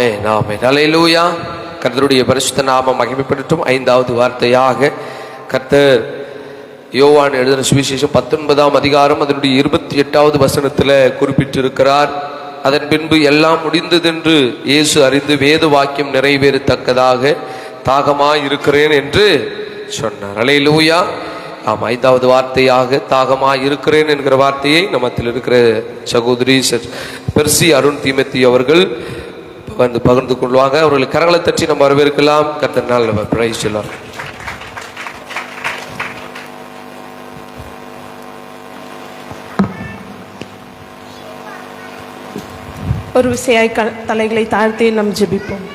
ஆமென் ஆமென் அல்லேலூயா. கர்த்தருடைய பரிசுத்த நாமம் மகிமைப்படட்டும். 5வது வார்த்தையாக கர்த்தர் யோவான் எழுதின சுவிசேஷம் 19ஆம் அதிகாரம் அதனுடைய 28வது வசனத்தில் குறிப்பிட்டிருக்கிறார். அதன் பின்பு எல்லாம் முடிந்ததென்று இயேசு அறிந்து வேத வாக்கியம் நிறைவேறத்தக்கதாக தாகமாய் இருக்கிறேன் என்று சொன்னார். அல்லேலூயா. ஆமாம், 5வது வார்த்தையாக தாகமாய் இருக்கிறேன் என்கிற வார்த்தையை நம்மத்தில் இருக்கிற சகோதரி பெர்சி அருண் தீமத்தி அவர்கள் வந்து பகிர்ந்து கொள்வாங்க. அவர்கள் கரங்களை தட்டி நம்ம வரவேற்கலாம். கர்த்தர் நாள் நம்ம பிரைஸ் சொல்லலாம். ஒரு விசையாய் தலைகளை தாழ்த்தி நம் ஜெபிப்போம்.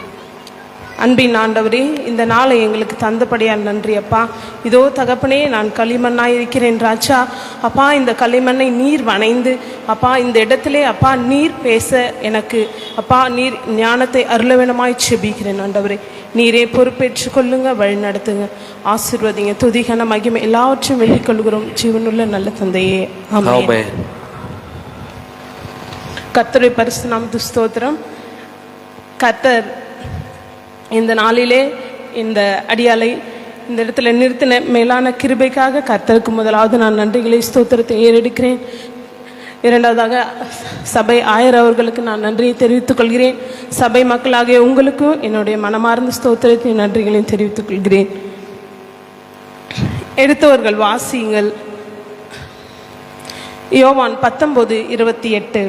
அன்பின் ஆண்டவரே, இந்த நாளை எங்களுக்கு தந்தபடியால் நன்றி அப்பா. இதோ தகப்பனே, நான் களிமண்ணாய் இருக்கிறேன் ராஜா. அப்பா, இந்த களிமண்ணை நீர் வணைந்து அப்பா இந்த இடத்திலே அப்பா நீர் பேச எனக்கு அப்பா நீர் ஞானத்தை அருளவேனமாய் செபிக்கிறேன் ஆண்டவரே. நீரே பொறுப்பேற்று கொள்ளுங்க, வழி நடத்துங்க, ஆசீர்வதிங்க. துதிகன மகிமை எல்லாவற்றையும் வெள்ளிக் கொள்கிறோம் ஜீவனுள்ள நல்ல தந்தையே, ஆமென். கர்த்தருடைய பரிசுத்த நாமத்துக்கு ஸ்தோத்திரம். கர்த்தர் இந்த நாளிலே இந்த அடியாலை இந்த இடத்துல நிறுத்தின மேலான கிருபைக்காக கர்த்தருக்கு முதலாவது நான் நன்றிகளை ஸ்தோத்திரத்தை ஏறெடுக்கிறேன். இரண்டாவதாக சபை ஆயர் அவர்களுக்கு நான் நன்றியை தெரிவித்துக் கொள்கிறேன். சபை மக்களாகிய உங்களுக்கும் என்னுடைய மனமார்ந்த ஸ்தோத்திரத்தை நன்றிகளையும் தெரிவித்துக் கொள்கிறேன். எடுத்தவர்கள் வாசியுங்கள். யோவான் 19:28.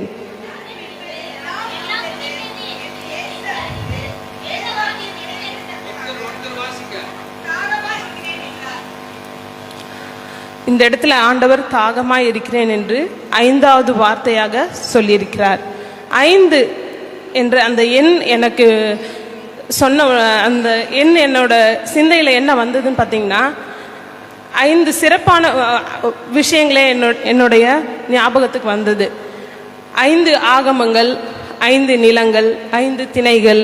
இந்த இடத்துல ஆண்டவர் தாகமாய் இருக்கிறேன் என்று 5வது வார்த்தையாக சொல்லியிருக்கிறார். 5 என்ற அந்த எண் எனக்கு சொன்ன அந்த எண் என்னோட சிந்தையில் என்ன வந்ததுன்னு பார்த்தீங்கன்னா, 5 சிறப்பான விஷயங்களே என்னுடைய ஞாபகத்துக்கு வந்தது. 5 ஆகமங்கள், 5 நிலங்கள், 5 திணைகள்,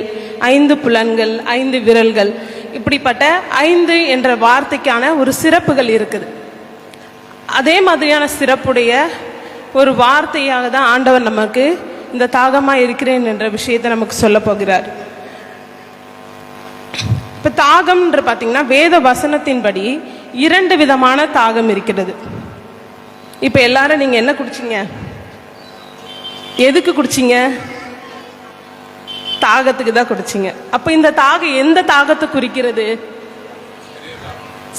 5 புலன்கள், 5 விரல்கள், இப்படிப்பட்ட 5 என்ற வார்த்தைக்கான ஒரு சிறப்புகள் இருக்குது. அதே மாதிரியான சிறப்புடைய ஒரு வார்த்தையாக தான் ஆண்டவர் நமக்கு இந்த தாகமாக இருக்கிறேன் என்ற விஷயத்தை நமக்கு சொல்ல போகிறார். இப்போ தாகம்ன்ற பார்த்தீங்கன்னா வேத வசனத்தின்படி 2 விதமான தாகம் இருக்கிறது. இப்போ எல்லாரும் நீங்கள் என்ன குடிச்சிங்க? எதுக்கு குடிச்சிங்க? தாகத்துக்கு தான் குடிச்சிங்க. அப்போ இந்த தாகம் எந்த தாகத்தை குறிக்கிறது?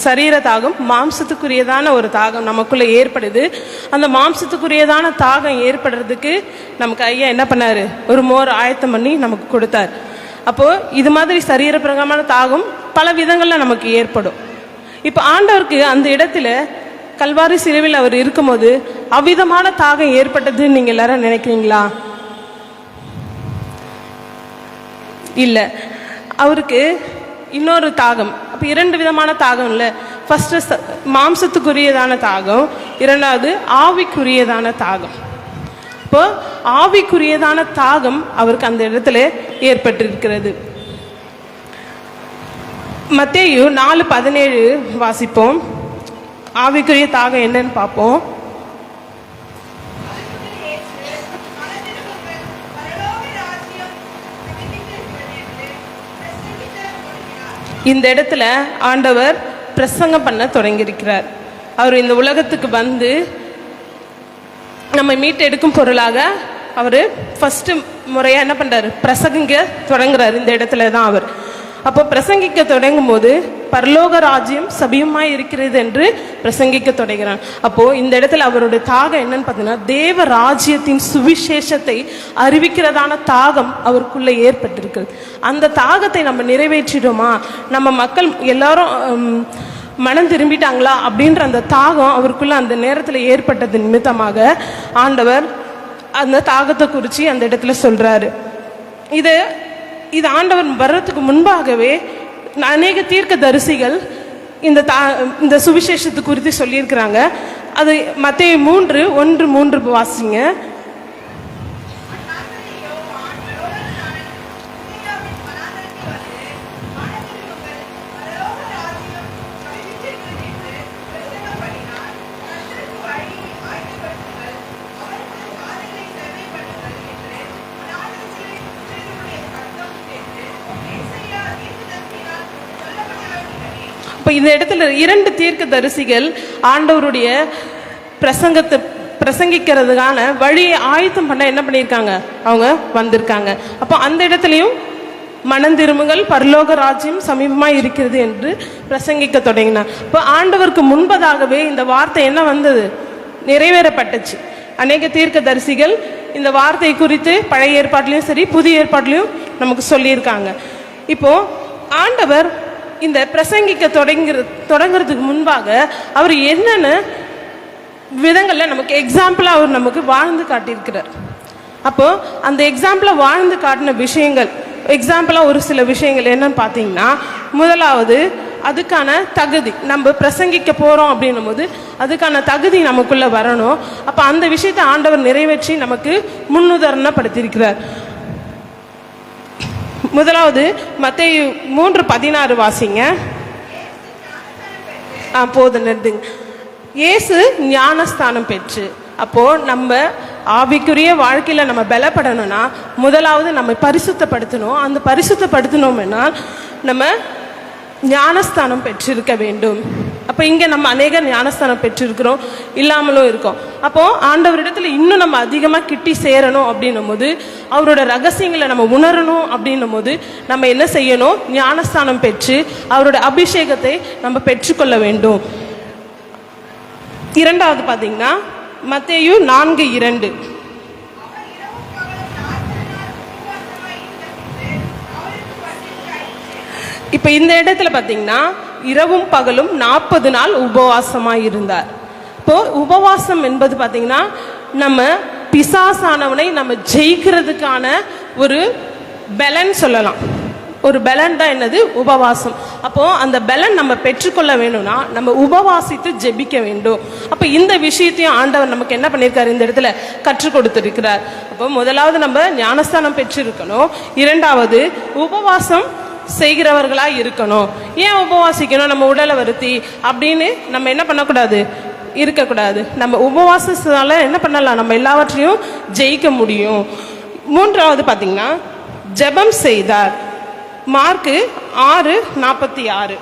சரீர தாகம், மாம்சத்துக்குரியதான ஒரு தாகம் நமக்குள்ள ஏற்படுது. அந்த மாம்சத்துக்குரியதான தாகம் ஏற்படுறதுக்கு நமக்கு ஐயா என்ன பண்ணாரு? ஒரு மோர் ஆயத்தம் பண்ணி நமக்கு கொடுத்தார். அப்போ இது மாதிரி சரீர பிரகமான தாகம் பல விதங்கள்ல நமக்கு ஏற்படும். இப்போ ஆண்டவருக்கு அந்த இடத்துல கல்வாரி சிலுவையில் அவர் இருக்கும்போது அவ்விதமான தாகம் ஏற்பட்டதுன்னு நீங்க எல்லாரும் நினைக்கிறீங்களா? இல்லை, அவருக்கு இன்னொரு தாகம். அப்போ 2 விதமான தாகம் இல்லை. ஃபர்ஸ்ட் மாம்சத்துக்குரியதான தாகம், 2வது ஆவிக்குரியதான தாகம். இப்போ ஆவிக்குரியதான தாகம் அவருக்கு அந்த இடத்துல ஏற்பட்டிருக்கிறது. மத்தேயு 4:17 வாசிப்போம். ஆவிக்குரிய தாகம் என்னன்னு பார்ப்போம். இந்த இடத்துல ஆண்டவர் பிரசங்கம் பண்ண தொடங்கியிருக்கிறார். அவர் இந்த உலகத்துக்கு வந்து நம்ம மீட்டெடுக்கும் பொருளாக அவர் ஃபர்ஸ்ட் முறையாக என்ன பண்ணுறாரு? பிரசங்கிக்க தொடங்குறாரு. இந்த இடத்துல தான் அவர் அப்போ பிரசங்கிக்க தொடங்கும் போது பரலோக ராஜ்யம் சபியமாய் இருக்கிறது என்று பிரசங்கிக்க தொடங்கிறான். அப்போ இந்த இடத்துல அவருடைய தாகம் என்னன்னு பார்த்தீங்கன்னா, தேவ ராஜ்யத்தின் சுவிசேஷத்தை அறிவிக்கிறதான தாகம் அவருக்குள்ள ஏற்பட்டிருக்கிறது. அந்த தாகத்தை நம்ம நிறைவேற்றிடுமா, நம்ம மக்கள் எல்லாரும் மனம் திரும்பிட்டாங்களா அப்படின்ற அந்த தாகம் அவருக்குள்ள அந்த நேரத்தில் ஏற்பட்டது நிமித்தமாக ஆண்டவர் அந்த தாகத்தை குறித்து அந்த இடத்துல சொல்றாரு. இது ஆண்டவர் வர்றதுக்கு முன்பாகவே அநேக தீர்க்க தரிசிகள் இந்த சுவிசேஷத்தை குறித்து சொல்லியிருக்கிறாங்க. அது மத்தேயு 3:1-3 வாசிங்க. அப்போ இந்த இடத்துல 2 தீர்க்கதரிசிகள் ஆண்டவருடைய பிரசங்கிக்கிறதுக்கான வழியை ஆயத்தம் பண்ண என்ன பண்ணியிருக்காங்க, அவங்க வந்திருக்காங்க. அப்போ அந்த இடத்துலையும் மனந்திருமுகள் பரலோக ராஜ்யம் சமீபமாக இருக்கிறது என்று பிரசங்கிக்க தொடங்கினார். இப்போ ஆண்டவருக்கு முன்பதாகவே இந்த வார்த்தை என்ன வந்தது, நிறைவேறப்பட்டுச்சு. அநேக தீர்க்கதரிசிகள் இந்த வார்த்தை குறித்து பழைய ஏற்பாட்டிலையும் சரி புதிய ஏற்பாட்டிலையும் நமக்கு சொல்லியிருக்காங்க. இப்போ ஆண்டவர் இந்த பிரசங்கிக்க தொடங்குறதுக்கு முன்பாக அவர் என்னென்ன விதங்களில் நமக்கு எக்ஸாம்பிளாக அவர் நமக்கு வாழ்ந்து காட்டியிருக்கிறார். அப்போ அந்த எக்ஸாம்பிளாக வாழ்ந்து காட்டின விஷயங்கள், எக்ஸாம்பிளாக ஒரு சில விஷயங்கள் என்னன்னு பார்த்தீங்கன்னா, முதலாவது அதுக்கான தகுதி. நம்ம பிரசங்கிக்க போகிறோம் அப்படின்னும் போது அதுக்கான தகுதி நமக்குள்ளே வரணும். அப்போ அந்த விஷயத்தை ஆண்டவர் நிறைவேற்றி நமக்கு முன்னுதாரணப்படுத்தியிருக்கிறார். முதலாவது மத்தேயு 3:16 வாசிங்க. போதும் நிறுத்துங்க. இயேசு ஞானஸ்தானம் பெற்று. அப்போ நம்ம ஆவிக்குரிய வாழ்க்கையில நம்ம பலப்படணும்னா முதலாவது நம்ம பரிசுத்தப்படுத்தணும். அந்த பரிசுத்தப்படுத்தணும்னா நம்ம ஞானஸ்தானம் பெற்றிருக்க வேண்டும். அப்போ இங்கே நம்ம அநேக ஞானஸ்தானம் பெற்றிருக்கிறோம், இல்லாமலும் இருக்கோம். அப்போ ஆண்டவரிடத்துல இன்னும் நம்ம அதிகமாக கிட்டி சேரணும் அப்படின்னும் போது, அவரோட ரகசியங்களை நம்ம உணரணும் அப்படின்னும் போது நம்ம என்ன செய்யணும், ஞானஸ்தானம் பெற்று அவரோட அபிஷேகத்தை நம்ம பெற்றுக்கொள்ள வேண்டும். இரண்டாவது பார்த்தீங்கன்னா மத்தேயு 4:2. இப்போ இந்த இடத்துல பார்த்தீங்கன்னா இரவும் பகலும் 40 நாள் உபவாசமாக இருந்தார். இப்போ உபவாசம் என்பது பார்த்தீங்கன்னா நம்ம பிசாசானவனை நம்ம ஜெயிக்கிறதுக்கான ஒரு பலன் சொல்லலாம். ஒரு பலன் தான் என்னது, உபவாசம். அப்போ அந்த பலன் நம்ம பெற்றுக்கொள்ள வேணும்னா நம்ம உபவாசித்து ஜெபிக்க வேண்டும். அப்போ இந்த விஷயத்தையும் ஆண்டவர் நமக்கு என்ன பண்ணியிருக்காரு, இந்த இடத்துல கற்றுக் கொடுத்திருக்கிறார். அப்போ முதலாவது நம்ம ஞானஸ்தானம் பெற்றிருக்கணும். இரண்டாவது உபவாசம் செய்கிறவர்களா இருக்கணும். ஏன் உபவாசிக்கணும், நம்ம உடலை வருத்தி அப்படின்னு நம்ம என்ன பண்ணக்கூடாது, இருக்கக்கூடாது. நம்ம உபவாசத்தால என்ன பண்ணலாம், நம்ம எல்லாவற்றையும் ஜெயிக்க முடியும். மூன்றாவது பார்த்தீங்கன்னா ஜெபம் செய்தார். மார்க்கு 6:46.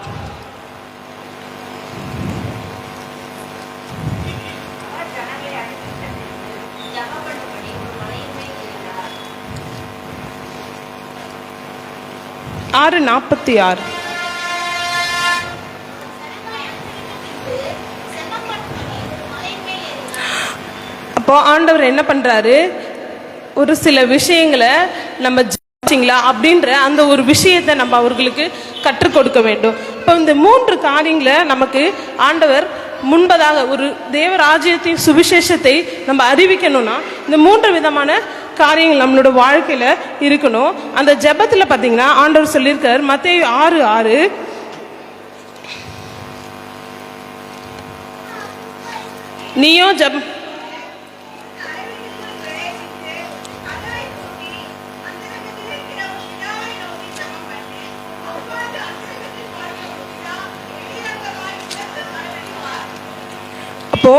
அப்போ ஆண்டவர் என்ன பண்றாரு, ஒரு சில விஷயங்களை நம்ம அப்படின்ற அந்த ஒரு விஷயத்தை நம்ம அவர்களுக்கு கற்றுக் கொடுக்க வேண்டும். இப்போ இந்த 3 காரியங்களை நமக்கு ஆண்டவர் முன்பதாக ஒரு தேவராஜ்யத்தின் சுவிசேஷத்தை நம்ம அறிவிக்கணும்னா இந்த 3 விதமான காரியங்கள் நம்மளோட வாழ்க்கையில இருக்கணும். அந்த ஜெபத்துல பாத்தீங்கன்னா ஆண்டவர் சொல்லியிருக்கார் மத்தேயு 6:6, நீயோ ஜெபம் இப்போ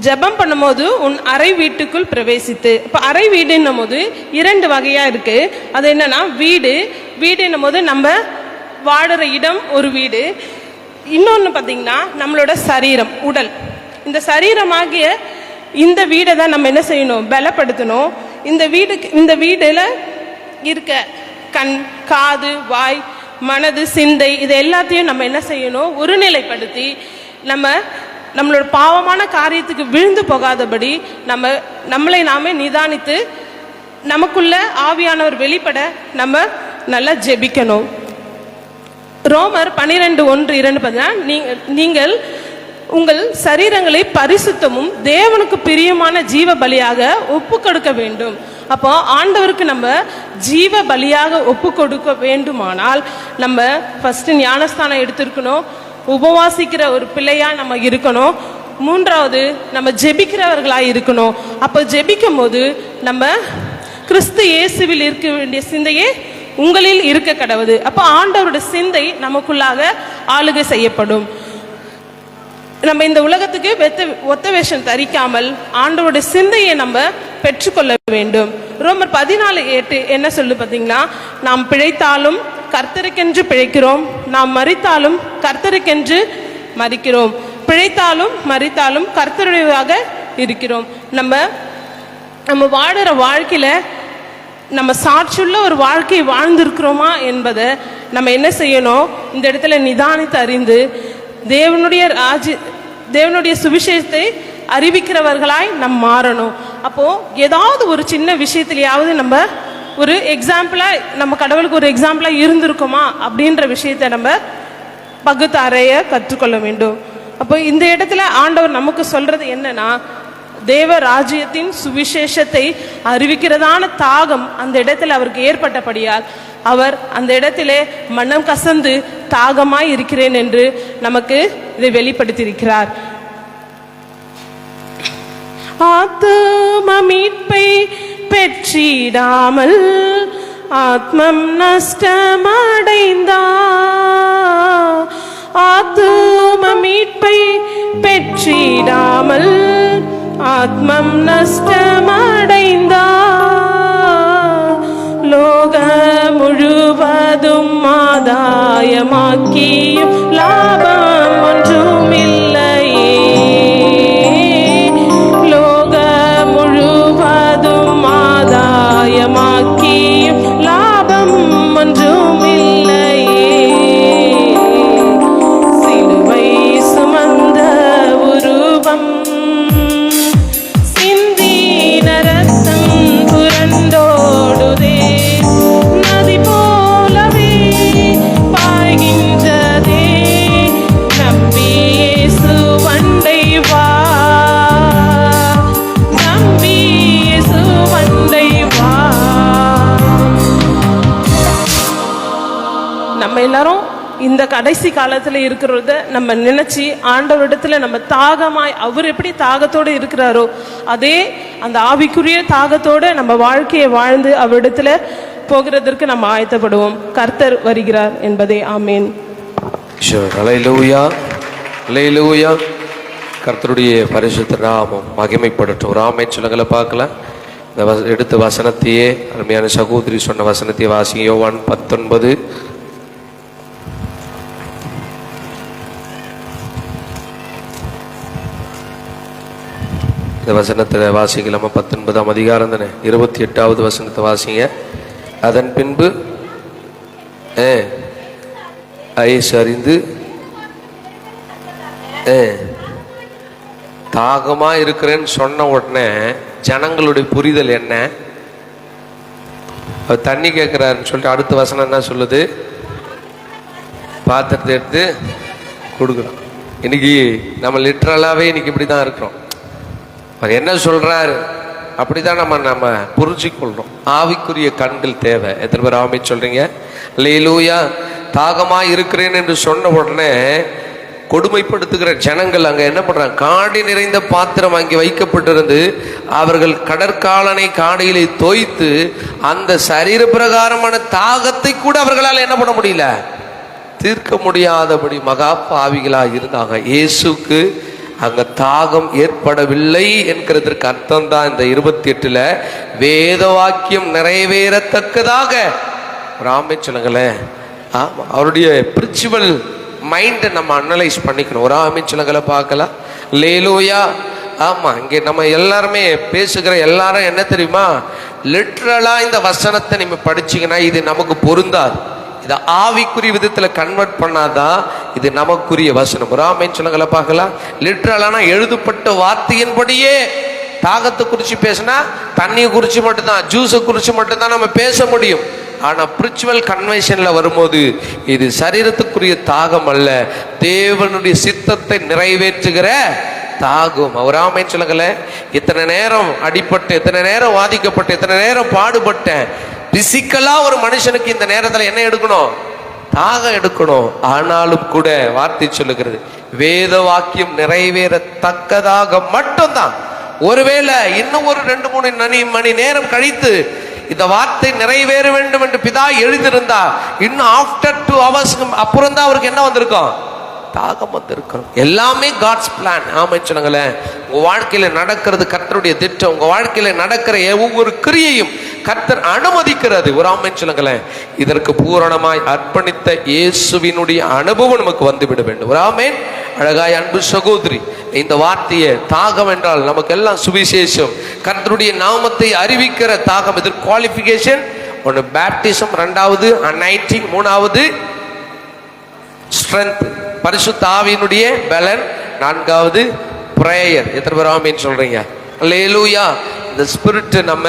ஜெபம் பண்ணும்போது உன் அறை வீட்டுக்குள் பிரவேசித்து. இப்போ அறை வீடுன்னும் போது 2 வகையா இருக்கு. அது என்னன்னா வீடுன்னும் போது நம்ம வாடுற இடம் ஒரு வீடு. இன்னொன்று பார்த்தீங்கன்னா நம்மளோட சரீரம், உடல். இந்த சரீரமாகிய இந்த வீடை தான் நம்ம என்ன செய்யணும், பலப்படுத்தணும். இந்த வீடுல இருக்க கண், காது, வாய், மனது, சிந்தை இது எல்லாத்தையும் நம்ம என்ன செய்யணும், ஒருநிலைப்படுத்தி நம்மளோட பாவமான காரியத்துக்கு விழுந்து போகாதபடி நம்மளை நாமே நிதானித்து நமக்குள்ள ஆவியானவர் வெளிப்பட நம்ம நல்லா ஜெபிக்கணும். ரோமர் 12:1-2 பார்த்தீங்கன்னா நீங்கள் உங்கள் சரீரங்களை பரிசுத்தமும் தேவனுக்கு பிரியமான ஜீவ பலியாக ஒப்பு கொடுக்க வேண்டும். அப்போ ஆண்டவருக்கு நம்ம ஜீவ பலியாக ஒப்பு கொடுக்க வேண்டுமானால் நம்ம ஃபர்ஸ்ட் ஞானஸ்தானம் எடுத்திருக்கணும், உபவாசிக்கிற ஒரு பிள்ளையா நம்ம இருக்கணும். மூன்றாவது நம்ம ஜெபிக்கிறவர்களா இருக்கணும். அப்போ ஜெபிக்கும் போது நம்ம கிறிஸ்து இயேசுவில் இருக்க வேண்டிய சிந்தையே உங்களில் இருக்க கடவுது. அப்போ ஆண்டவரோட சிந்தை நமக்குள்ளாக ஆளுகை செய்யப்படும். நம்ம இந்த உலகத்துக்கு ஒத்த வேஷம் தரிக்காமல் ஆண்டவரோட சிந்தையை நம்ம பெற்றுக்கொள்ள வேண்டும். ரோமர் 14:8 என்ன சொல்லு பார்த்தீங்கன்னா, நாம் பிழைத்தாலும் கர்த்தருக்கென்று பிழைக்கிறோம், நாம் மரித்தாலும் கர்த்தருக்கென்று மரிக்கிறோம், பிழைத்தாலும் மரித்தாலும் கர்த்தருடையதாக இருக்கிறோம். நம்ம வாழுற வாழ்க்கையில நம்ம சாட்சியுள்ள ஒரு வாழ்க்கையை வாழ்ந்திருக்கிறோமா என்பதை நம்ம என்ன செய்யணும், இந்த இடத்துல நிதானித்து அறிந்து தேவனுடைய சுவிசேஷத்தை அறிவிக்கிறவர்களாய் நம்ம மாறணும். அப்போ ஏதாவது ஒரு சின்ன விஷயத்திலேயாவது நம்ம ஒரு எக்ஸாம்பிளா, நம்ம கடவுளுக்கு ஒரு எக்ஸாம்பிளா இருந்திருக்கோமா அப்படின்ற விஷயத்தை நம்ம பகுத்தறைய கற்றுக்கொள்ள வேண்டும். அப்போ இந்த இடத்துல ஆண்டவர் நமக்கு சொல்றது என்னன்னா, தேவ ராஜ்யத்தின் சுவிசேஷத்தை அறிவிக்கிறதான தாகம் அந்த இடத்துல அவருக்கு ஏற்பட்டபடியால் அவர் அந்த இடத்திலே மனம் கசந்து தாகமாய் இருக்கிறேன் என்று நமக்கு இதை வெளிப்படுத்தியிருக்கிறார். ஆத்தும மீட்பை பெற்றிடாமல் ஆத்மம் நஷ்டமடைந்தா, ஆத்தும மீட்பை பெற்றிடாமல் ஆத்மம் நஷ்டமடைந்தா, லோக முழுவதும் ஆதாயமாக்கியும் லாபம் ஒன்றும் இல்லையே, லோக முழுவதும் ஆதாயமாக்கியும் லாபம் ஒன்றும் இல்லையே, சிலுவை சுமந்த உருவம் சிந்தின ரத்தம் புரண்டோடுதே, நதி போலவே பாய்கின்றதே, நம்பி இயேசு வண்டை வா, நம்பி இயேசு வண்டை வா. நம்ம எல்லாரும் இந்த கடைசி காலத்துல இருக்கிறத நம்ம நினைச்சு ஆண்டவரிடத்துல நம்ம தாகமாய், அவர் எப்படி தாகத்தோடு இருக்கிறாரோ அதே அந்த ஆவிக்குரிய தாகத்தோட நம்ம வாழ்க்கையை வாழ்ந்து அவரிடத்துல போகிறதற்கு நம்ம ஆயத்தப்படுவோம். கர்த்தர் வருகிறார் என்பதே. ஆமேன். அல்லேலூயா, அல்லேலூயா. கர்த்தருடைய பரிசுத்த நாமம் மகிமைப்படட்டும். ஒரு ஆமென் சொல்லுங்களை பார்க்கலாம். இந்த எடுத்த வசனத்தையே, அருமையான சகோதரி சொன்ன வசனத்தையே வாசிங்க. யோவான் 19 இந்த வசனத்தை வாசிக்கலாமா? 19ஆம் அதிகாரம் தானே, 28வது வசனத்தை வாசிங்க. அதன் பின்பு அறிந்து தாகமா இருக்கிறேன்னு சொன்ன உடனே ஜனங்களுடைய புரிதல் என்ன? அவர் தண்ணி கேட்கிறாருன்னு சொல்லிட்டு அடுத்த வசனம் என்ன சொல்லுது? பாத்திரத்தை எடுத்து கொடுக்கணும். இன்னைக்கு நம்ம லிட்ரலாவே இன்னைக்கு இப்படிதான் இருக்கிறோம். அவர் என்ன சொல்றாரு அப்படிதான் நம்ம புரிஞ்சுக்கொள்றோம். ஆவிக்குரிய கண்கள் தேவை. எத்தனை பேர் ஆமென் சொல்றீங்க? அல்லேலூயா. தாகமா இருக்கிறேன் என்று சொன்ன உடனே கொடுமைப்படுத்துகிற ஜனங்கள் அங்க என்ன பண்றாங்க? காடி நிறைந்த பாத்திரம் அங்கே வைக்கப்பட்டிருந்து அவர்கள் கடற்காலனை காடியிலே தோய்த்து அந்த சரீர பிரகாரமான தாகத்தை கூட அவர்களால் என்ன பண்ண முடியல, தீர்க்க முடியாதபடி மகா பாவிகளா இருந்தாங்க. இயேசுக்கு அங்க தாகம் ஏற்படவில்லை என்கிறதற்கு அர்த்தம் தான் இந்த 28ல வேத வாக்கியம் நிறைவேறத்தக்கதாக. ஆமென் சொல்லுங்களேன். அவருடைய ஸ்பிரிச்சுவல் மைண்டை நம்ம அனலைஸ் பண்ணிக்கணும். ஒரு ஆமென் சொல்லுங்களை பார்க்கலாம். அல்லேலூயா. ஆமா, இங்கே நம்ம எல்லாருமே பேசுகிற எல்லாரும் என்ன தெரியுமா, லிட்ரலா இந்த வசனத்தை நீங்க படிச்சீங்கன்னா இது நமக்கு பொருந்தாது. இதை ஆவிக்குரிய விதத்துல கன்வெர்ட் பண்ணாதான் இது நமக்குரிய வசனம். ஒரு ஆமென் சொல்லுங்களை பார்க்கலாம். லிட்ரலான எழுதப்பட்ட வார்த்தையின்படியே தாகத்தை குறித்து பேசினா தண்ணியை குறித்து மட்டும்தான், ஜூஸை குறித்து மட்டும்தான் நம்ம பேச முடியும். ஆனா ஸ்பிரிச்சுவல் கன்வென்ஷன்ல வரும்போது இது சரீரத்துக்குரிய தாகம் அல்ல, தேவனுடைய சித்தத்தை நிறைவேற்றுகிற தாகம். அவர் ஆமென் சொல்லுங்களேன். இத்தனை நேரம் அடிபட்டு, இத்தனை நேரம் வாதிக்கப்பட்டு, இத்தனை நேரம் பாடுபட்டேன். பிசிக்கலா ஒரு மனுஷனுக்கு இந்த நேரத்துல என்ன எடுக்கணும்? தாகம் எடுக்கணும். ஆனாலும் கூட வார்த்தை சொல்லுகிறது வேத வாக்கியம் நிறைவேறத்தக்கதாக மட்டும்தான். ஒருவேளை இன்னும் ஒரு 2-3 மணி நேரம் கழித்து இந்த வார்த்தை நிறைவேற வேண்டும் என்று பிதா எழுதியிருந்தா இன்னும் ஆஃப்டர் 2 hours அப்புறம் தான் அவருக்கு என்ன வந்திருக்கும்? தாகம் வந்திருக்கும். எல்லாமே காட்ஸ் பிளான். ஆமென் சொல்லுங்களேன். உங்க வாழ்க்கையில நடக்கிறது கர்த்தருடைய திட்டம். உங்க வாழ்க்கையில நடக்கிற ஒவ்வொரு கிரியையும் கர்த்தர் அனுமதிக்கிறது. ஒரு ஆமென் சொல்லுங்களேன். இதற்கு பூரணமாய் அர்ப்பணித்த இயேசுவினுடைய அனுபவம் நமக்கு வந்துவிட வேண்டும். ஒரு ஆமென். அழகாய் அன்பு சகோதரி, இந்த வார்த்தையை தாகம் என்றால் நமக்கு எல்லாம் சுவிசேஷம், கர்த்தருடைய நாமத்தை அறிவிக்கிற தாகம். இதற்கு குவாலிஃபிகேஷன் ஒன்று பேப்டிசம், ரெண்டாவது அனாயிண்டிங், மூணாவது ஸ்ட்ரென்த் பரிசுத்த ஆவியினுடைய பலன், நான்காவது பிரேயர். எத்தனை பேர் ஆமென் சொல்றீங்க? அல்லேலூயா. இந்த ஸ்பிரிட் நம்ம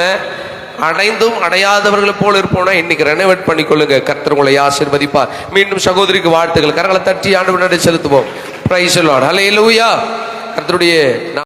அடைந்தும் அடையாதவர்களை போல இருப்போம்னா இன்னைக்கு ரெனோவேட் பண்ணிக்கொள்ளுங்க. கர்த்தர் உங்களை ஆசீர்வதிப்பார். மீண்டும் சகோதரிக்கு வாழ்த்துக்கள். கரங்களை தட்டி ஆண்டவரிடம் செலுத்துவோம். Praise the lord. அல்லேலூயா. கர்த்தருடைய